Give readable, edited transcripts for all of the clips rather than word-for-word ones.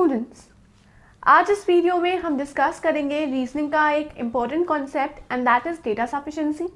Students, आज इस video में हम डिस्कस करेंगे रीजनिंग का एक important concept and that is data sufficiency.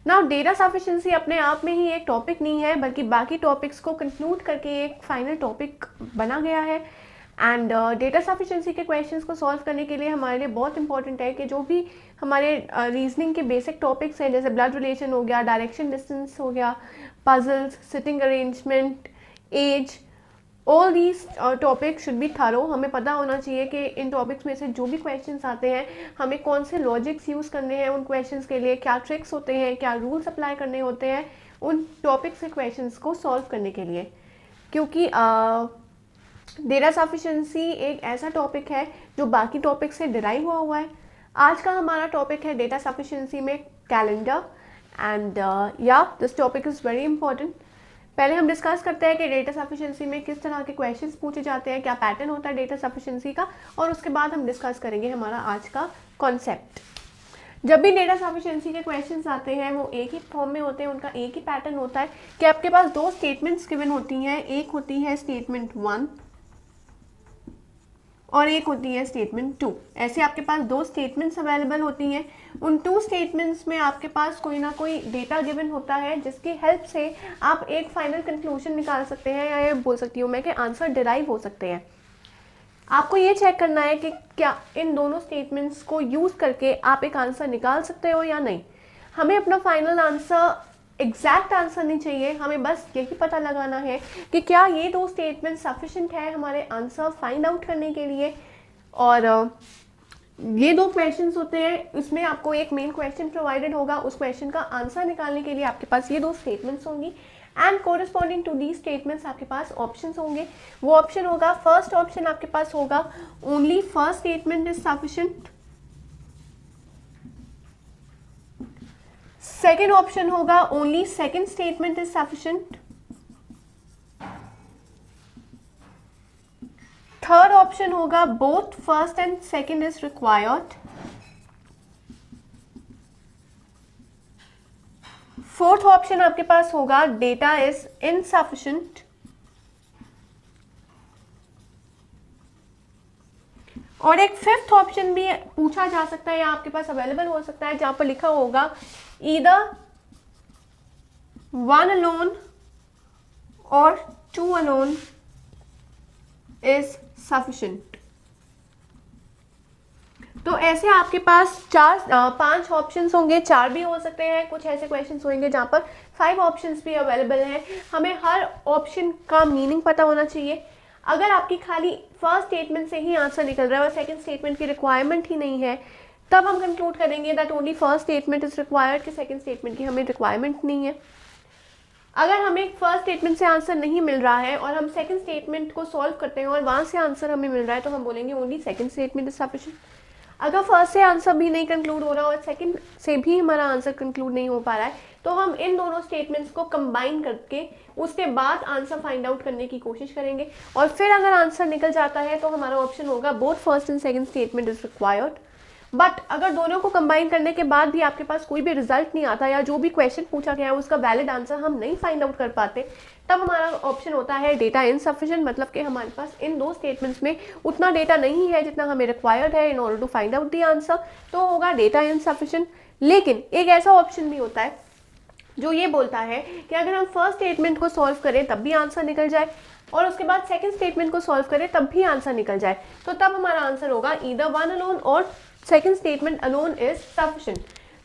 Now data sufficiency अपने आप में ही एक टॉपिक नहीं है, बल्कि बाकी टॉपिक्स को कंक्लूड करके एक फाइनल टॉपिक बना गया है। एंड डेटा सफिशिएंसी के क्वेश्चंस को सॉल्व करने के लिए हमारे लिए बहुत इंपॉर्टेंट है कि जो भी हमारे रीजनिंग के बेसिक टॉपिक्स हैं, जैसे ब्लड रिलेशन हो गया, डायरेक्शन डिस्टेंस हो गया, puzzles, sitting arrangement, age, all these topics should be thorough. हमें पता होना चाहिए कि इन टॉपिक्स में से जो भी क्वेश्चंस आते हैं हमें कौन से लॉजिक्स यूज़ करने हैं उन क्वेश्चंस के लिए, क्या ट्रिक्स होते हैं, क्या रूल्स अप्लाई करने होते हैं उन टॉपिक्स के क्वेश्चंस को सॉल्व करने के लिए। क्योंकि डेटा सफिशिएंसी एक ऐसा टॉपिक है जो बाकी टॉपिक से डिराइव हुआ है। आज का हमारा टॉपिक है डेटा सफिशिएंसी में calendar and this topic is very important. पहले हम डिस्कस करते हैं कि डेटा सफिशिएंसी में किस तरह के क्वेश्चंस पूछे जाते हैं, क्या पैटर्न होता है डेटा सफिशिएंसी का, और उसके बाद हम डिस्कस करेंगे हमारा आज का कॉन्सेप्ट। जब भी डेटा सफिशिएंसी के क्वेश्चंस आते हैं वो एक ही फॉर्म में होते हैं, उनका एक ही पैटर्न होता है कि आपके पास दो स्टेटमेंट्स गिवन होती हैं। एक होती है स्टेटमेंट 1 और एक होती है स्टेटमेंट 2। ऐसे आपके पास दो स्टेटमेंट्स अवेलेबल होती हैं। उन 2 स्टेटमेंट्स में आपके पास कोई ना कोई डेटा गिवन होता है जिसकी हेल्प से आप एक फाइनल कंक्लूजन निकाल सकते हैं, या ये बोल सकती हूँ मैं कि आंसर डिराइव हो सकते हैं। आपको ये चेक करना है कि क्या इन दोनों स्टेटमेंट्स को यूज़ करके आप एक आंसर निकाल सकते हो या नहीं। हमें अपना फाइनल आंसर, एग्जैक्ट आंसर नहीं चाहिए, हमें बस यही पता लगाना है कि क्या ये दो स्टेटमेंट सफिशिएंट है हमारे आंसर फाइंड आउट करने के लिए। और ये दो क्वेश्चंस होते हैं, इसमें आपको एक मेन क्वेश्चन प्रोवाइडेड होगा, उस क्वेश्चन का आंसर निकालने के लिए आपके पास ये दो स्टेटमेंट्स होंगी and corresponding to the statements आपके पास ऑप्शंस होंगे। वो ऑप्शन होगा, फर्स्ट ऑप्शन आपके पास होगा only first statement is sufficient, second option होगा only second statement is sufficient, third option होगा both first and second is required, fourth option आपके पास होगा डेटा इज इनसफिशिएंट, और एक फिफ्थ ऑप्शन भी पूछा जा सकता है या आपके पास अवेलेबल हो सकता है जहां पर लिखा होगा ईदर 1 alone और 2 alone is sufficient। तो ऐसे आपके पास 5 ऑप्शंस होंगे, 4 भी हो सकते हैं, कुछ ऐसे क्वेश्चंस होंगे जहां पर 5 ऑप्शंस भी अवेलेबल हैं। हमें हर ऑप्शन का मीनिंग पता होना चाहिए। अगर आपकी खाली फर्स्ट स्टेटमेंट से ही आंसर निकल रहा है और सेकंड स्टेटमेंट की रिक्वायरमेंट ही नहीं है, तब हम कंक्लूड करेंगे that only first statement is required, कि सेकंड स्टेटमेंट की हमें रिक्वायरमेंट नहीं है। अगर हमें फर्स्ट स्टेटमेंट से आंसर नहीं मिल रहा है और हम सेकंड स्टेटमेंट को सॉल्व करते हैं और वहां से आंसर हमें मिल रहा है, तो हम बोलेंगे only second statement is sufficient. अगर फर्स्ट से आंसर भी नहीं कंक्लूड हो रहा और सेकंड से भी हमारा आंसर कंक्लूड नहीं हो पा रहा है, तो हम इन दोनों स्टेटमेंट्स को कंबाइन करके उसके बाद आंसर फाइंड आउट करने की कोशिश करेंगे। और फिर अगर आंसर निकल जाता है तो हमारा ऑप्शन होगा both first and second statement is required. But अगर दोनों को कंबाइन करने के बाद भी आपके पास कोई भी रिजल्ट नहीं आता, या जो भी क्वेश्चन पूछा गया है उसका वैलिड आंसर हम नहीं फाइंड आउट कर पाते, तब हमारा ऑप्शन होता है डेटा इनसफिशिएंट। मतलब कि हमारे पास इन दो स्टेटमेंट्स में उतना डेटा नहीं है जितना हमें रिक्वायर्ड है in order to find out the answer, तो होगा डेटा इनसफिशिएंट। लेकिन एक ऐसा ऑप्शन भी होता है जो ये बोलता है कि अगर हम फर्स्ट स्टेटमेंट को सॉल्व करें तब भी आंसर निकल जाए और उसके बाद सेकंड स्टेटमेंट को सॉल्व करें तब भी आंसर निकल जाए, तो तब हमारा आंसर होगा ईदर 1 alone और second statement alone is sufficient.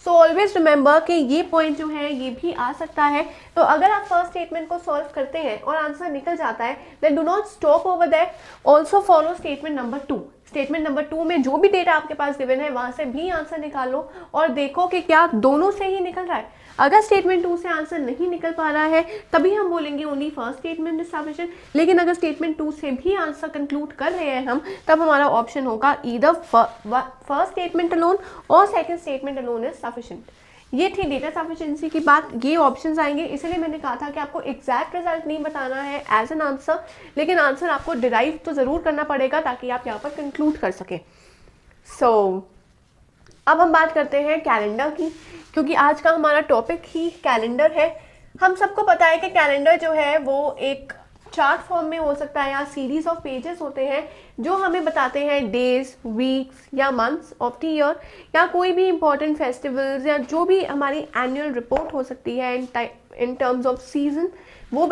So always remember कि ये पॉइंट जो है ये भी आ सकता है। तो अगर आप फर्स्ट स्टेटमेंट को सॉल्व करते हैं और आंसर निकल जाता है, then do not stop over that, also follow statement number 2। Statement number 2 में जो भी डेटा आपके पास गिवन है वहां से भी आंसर निकालो और देखो कि क्या दोनों से ही निकल रहा है। अगर स्टेटमेंट 2 से आंसर नहीं निकल पा रहा है तभी हम बोलेंगे only first statement is sufficient. लेकिन अगर स्टेटमेंट 2 से भी आंसर कंक्लूड कर रहे हैं हम, तब हमारा ऑप्शन होगा ईदर फर्स्ट स्टेटमेंट अलोन और second statement alone is sufficient. ये थी डेटा सफिशिएंसी की बात, ये ऑप्शंस आएंगे। इसलिए मैंने कहा था कि आपको एग्जैक्ट रिजल्ट नहीं बताना है एज एन आंसर, लेकिन आंसर आपको डिराइव तो ज़रूर करना पड़ेगा ताकि आप यहाँ पर कंक्लूड कर सकें। अब हम बात करते हैं कैलेंडर की, क्योंकि आज का हमारा टॉपिक ही कैलेंडर है। हम सबको पता है कि कैलेंडर जो है वो एक चार्ट फॉर्म में हो सकता है या सीरीज ऑफ पेजेस होते हैं जो हमें बताते हैं डेज, वीक्स या मंथ्स ऑफ द ईयर, या कोई भी इंपॉर्टेंट फेस्टिवल्स या जो भी हमारी एनुअल रिपोर्ट हो सकती है इन टर्म्स ऑफ सीजन, वो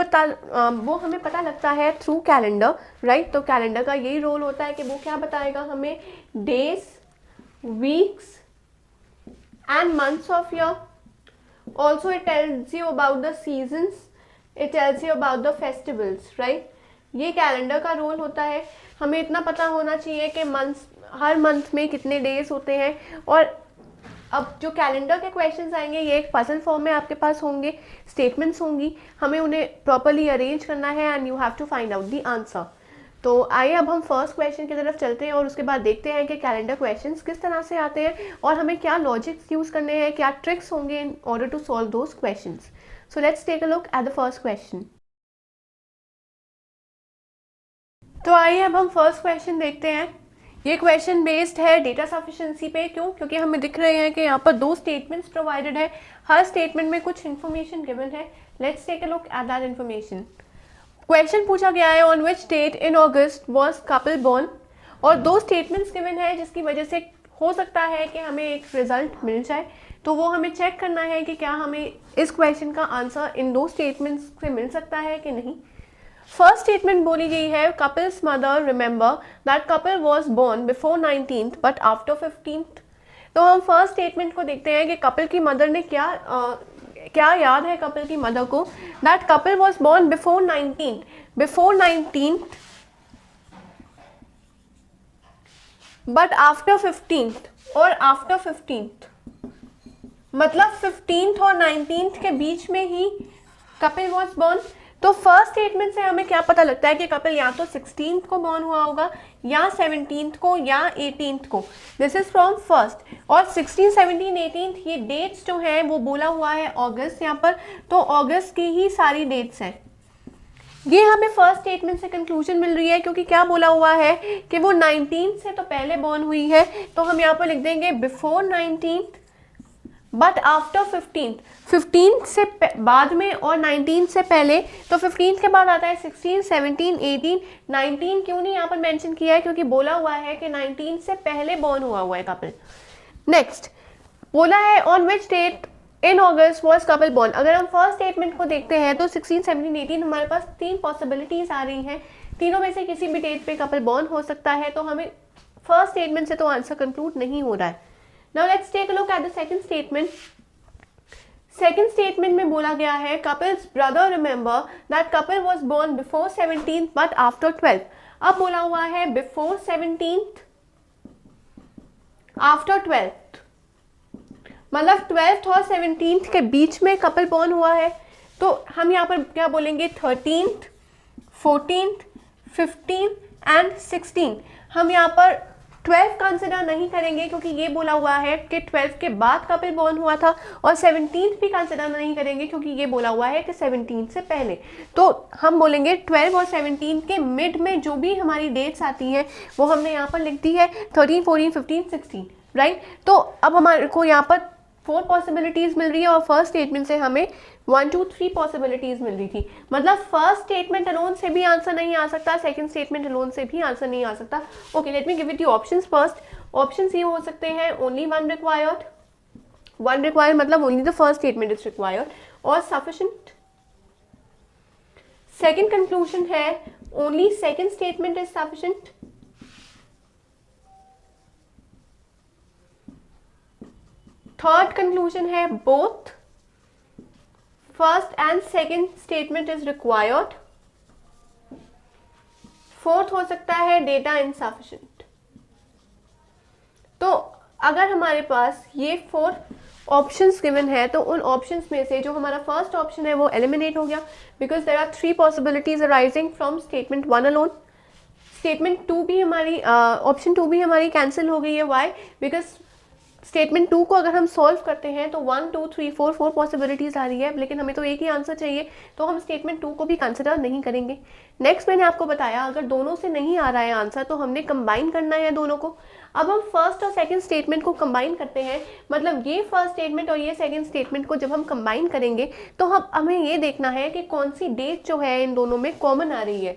हमें पता लगता है थ्रू कैलेंडर, राइट। तो कैलेंडर का यही रोल होता है कि वो क्या बताएगा हमें, days, weeks and months of year. Also it tells you about the seasons, it tells you about the festivals, right. ये कैलेंडर का रोल होता है। हमें इतना पता होना चाहिए कि हर मंथ में कितने डेज होते हैं। और अब जो कैलेंडर के क्वेश्चंस आएंगे ये एक पजल फॉर्म में आपके पास होंगे, स्टेटमेंट्स होंगी, हमें उन्हें प्रॉपरली अरेंज करना है and you have to find out the answer. तो आइए अब हम फर्स्ट क्वेश्चन की तरफ चलते हैं और उसके बाद देखते हैं कि कैलेंडर क्वेश्चंस किस तरह से आते हैं और हमें क्या लॉजिक्स यूज़ करने हैं, क्या ट्रिक्स होंगे in order to solve those questions. So let's take a look at the first question. तो आइए अब हम फर्स्ट क्वेश्चन देखते हैं। ये क्वेश्चन बेस्ड है डेटा सफिशिएंसी पे। क्यों? क्योंकि हमें दिख रहे हैं कि यहाँ पर 2 स्टेटमेंट्स प्रोवाइडेड है, हर स्टेटमेंट में कुछ इन्फॉर्मेशन गिवन है। Let's take a look at that information. Question पूछा गया है on which date in August was couple born, और 2 स्टेटमेंट्स गिवन है जिसकी वजह से हो सकता है कि हमें एक रिजल्ट मिल जाए। तो वो हमें चेक करना है कि क्या हमें इस क्वेश्चन का आंसर इन 2 स्टेटमेंट्स से मिल सकता है कि नहीं। फर्स्ट स्टेटमेंट बोली गई है, couple's mother remember that couple was born before 19th but after 15th। तो हम फर्स्ट स्टेटमेंट को देखते हैं कि कपल की मदर ने क्या याद है कपल की मदर को, that couple was born before 19th but after 15th और आफ्टर 15th, मतलब 15th और 19th के बीच में ही कपल वाज बोर्न। तो फर्स्ट स्टेटमेंट से हमें क्या पता लगता है कि कपल या तो 16th को बॉर्न हुआ होगा या 17th को या 18th को। This is from first. और 16, 17, 18 ये डेट्स जो हैं वो बोला हुआ है अगस्त यहाँ पर, तो अगस्त की ही सारी डेट्स हैं। ये हमें फर्स्ट स्टेटमेंट से कंक्लूजन मिल रही है, क्योंकि क्या बोला हुआ है कि वो 19 से तो पहले बॉर्न हुई है। तो हम यहाँ पर लिख देंगे before 19th but after 15th से बाद में और 19 से पहले। तो 15 के बाद आता है 16, 17, 18, 19 क्यों नहीं यहाँ पर मेंशन किया है, क्योंकि बोला हुआ है कि 19 से पहले बॉर्न हुआ है कपल। नेक्स्ट बोला है on which date in August was couple born. अगर हम फर्स्ट स्टेटमेंट को देखते हैं तो 16, 17, 18 हमारे पास 3 पॉसिबिलिटीज आ रही हैं, तीनों में से किसी भी डेट पे कपल बॉर्न हो सकता है। तो हमें फर्स्ट स्टेटमेंट से तो आंसर कंक्लूड नहीं हो रहा है। Now let's take a look at the second statement. Second statement में बोला गया है couple's brother remember that couple was born before 17th but after 12th. अब बोला हुआ है before 17th after 12th, मतलब 12th और 17th के बीच में कपल बॉर्न हुआ है। तो हम यहाँ पर क्या बोलेंगे, 13th, 14th, 15 एंड 16। हम यहाँ पर 12 कंसिडर नहीं करेंगे, क्योंकि ये बोला हुआ है कि 12 के बाद कपल बॉर्न हुआ था, और 17th भी कंसिडर नहीं करेंगे क्योंकि ये बोला हुआ है कि 17 से पहले। तो हम बोलेंगे 12 और 17 के मिड में जो भी हमारी डेट्स आती हैं वो हमने यहाँ पर लिख दी है, 13, 14, 15, 16, राइट। तो अब हमारे को यहाँ पर 4 पॉसिबिलिटीज मिल रही है और फर्स्ट स्टेटमेंट से हमें 1, 2, 3 पॉसिबिलिटीज मिल रही थी। मतलब फर्स्ट स्टेटमेंट अलोन से भी आंसर नहीं आ सकता, सेकंड स्टेटमेंट अलोन से भी आंसर नहीं आ सकता। Okay, let me give it the options first. Options ये हो सकते हैं ओनली वन रिक्वायर्ड मतलब only the first statement is required, और सफिशिएंट। सेकंड कंक्लूजन है only second statement is sufficient. Third conclusion है both first and second statement is required. Fourth हो सकता है डेटा इनसफिशिएंट। तो अगर हमारे पास ये 4 ऑप्शंस गिवन है तो उन ऑप्शंस में से जो हमारा फर्स्ट ऑप्शन है वो एलिमिनेट हो गया, because there are 3 possibilities arising from statement 1 alone. Statement 2 भी हमारी ऑप्शन 2 भी हमारी कैंसिल हो गई है। व्हाई? बिकॉज स्टेटमेंट 2 को अगर हम सॉल्व करते हैं तो 1, 2, 3, 4 पॉसिबिलिटीज आ रही है, लेकिन हमें तो एक ही आंसर चाहिए, तो हम स्टेटमेंट 2 को भी कंसिडर नहीं करेंगे। नेक्स्ट मैंने आपको बताया अगर दोनों से नहीं आ रहा है आंसर तो हमने कंबाइन करना है दोनों को। अब हम फर्स्ट और सेकंड स्टेटमेंट को कंबाइन करते हैं, मतलब ये फर्स्ट स्टेटमेंट और ये सेकंड स्टेटमेंट को जब हम कंबाइन करेंगे तो हमें ये देखना है कि कौन सी डेट जो है इन दोनों में कॉमन आ रही है।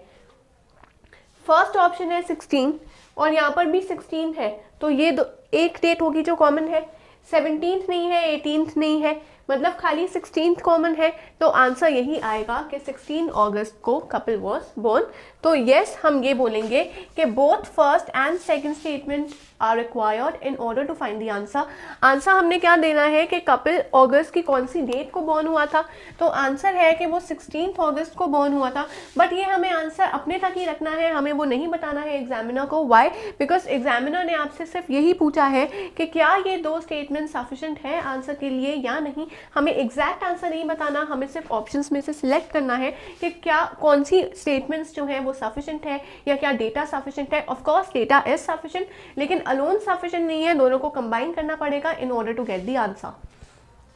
फर्स्ट ऑप्शन है 16 और यहाँ पर भी 16 है, तो ये एक डेट होगी जो कॉमन है। 17th नहीं है, 18th नहीं है, मतलब खाली 16th कॉमन है, तो आंसर यही आएगा कि 16 अगस्त को कपिल वॉज बोर्न। तो यस, हम ये बोलेंगे कि both first and second statement are required in order to find the answer. Answer हमने क्या देना है कि कपिल अगस्त की कौन सी डेट को बॉर्न हुआ था, तो आंसर है कि वो 16 अगस्त को बॉर्न हुआ था। बट ये हमें आंसर अपने तक ही रखना है, हमें वो नहीं बताना है एग्जामिनर को। वाई? बिकॉज एग्जामिनर ने आपसे सिर्फ यही पूछा है कि क्या ये दो स्टेटमेंट सफिशिएंट है आंसर के लिए या नहीं। हमें एग्जैक्ट आंसर नहीं बताना, हमें सिर्फ ऑप्शंस में से सिलेक्ट करना है कि क्या कौन सी स्टेटमेंट्स जो है वो सफिशिएंट है या क्या डेटा सफिशिएंट है। Of course data is sufficient, लेकिन अलोन सफिशिएंट नहीं है, दोनों को कंबाइन करना पड़ेगा in order to get the answer.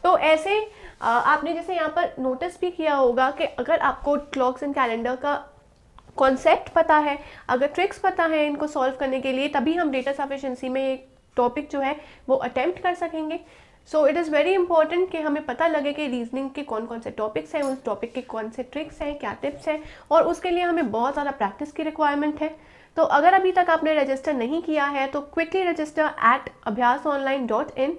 तो ऐसे आपने जैसे यहाँ पर नोटिस भी किया होगा कि अगर आपको क्लॉक्स एंड कैलेंडर का कॉन्सेप्ट पता है, अगर ट्रिक्स पता है इनको सॉल्व करने के लिए, तभी हम डेटा सफिशिएंसी में एक टॉपिक जो है वो अटेम्प्ट कर सकेंगे। So it is very important कि हमें पता लगे कि रीजनिंग के कौन कौन से टॉपिक्स हैं, उस टॉपिक के कौन से ट्रिक्स हैं, क्या टिप्स हैं, और उसके लिए हमें बहुत ज़्यादा प्रैक्टिस की रिक्वायरमेंट है। तो अगर अभी तक आपने रजिस्टर नहीं किया है तो क्विकली रजिस्टर @abhyasonline.in,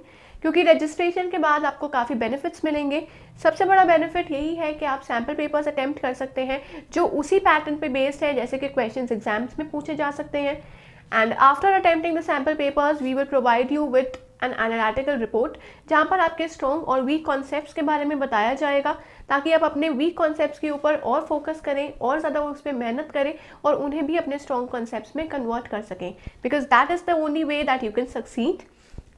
क्योंकि रजिस्ट्रेशन के बाद आपको काफ़ी बेनिफिट्स मिलेंगे। सबसे बड़ा बेनिफिट यही है कि आप सैम्पल पेपर्स अटेम्प्ट कर सकते हैं जो उसी पैटर्न पे बेस्ड है जैसे कि क्वेश्चंस एग्जाम्स में पूछे जा सकते हैं। And after attempting the sample papers we will provide you with an analytical report, जहाँ पर आपके स्ट्रॉन्ग और वीक कॉन्सेप्ट्स के बारे में बताया जाएगा, ताकि आप अपने वीक कॉन्सेप्ट्स के ऊपर और फोकस करें और ज़्यादा उस पर मेहनत करें और उन्हें भी अपने स्ट्रॉन्ग कॉन्सेप्ट्स में कन्वर्ट कर सकें, because that is the only way that you can succeed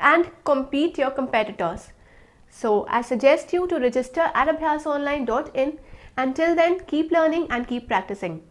and compete your competitors. So I suggest you to register at abhyasonline.in. Until then, keep learning and keep practicing.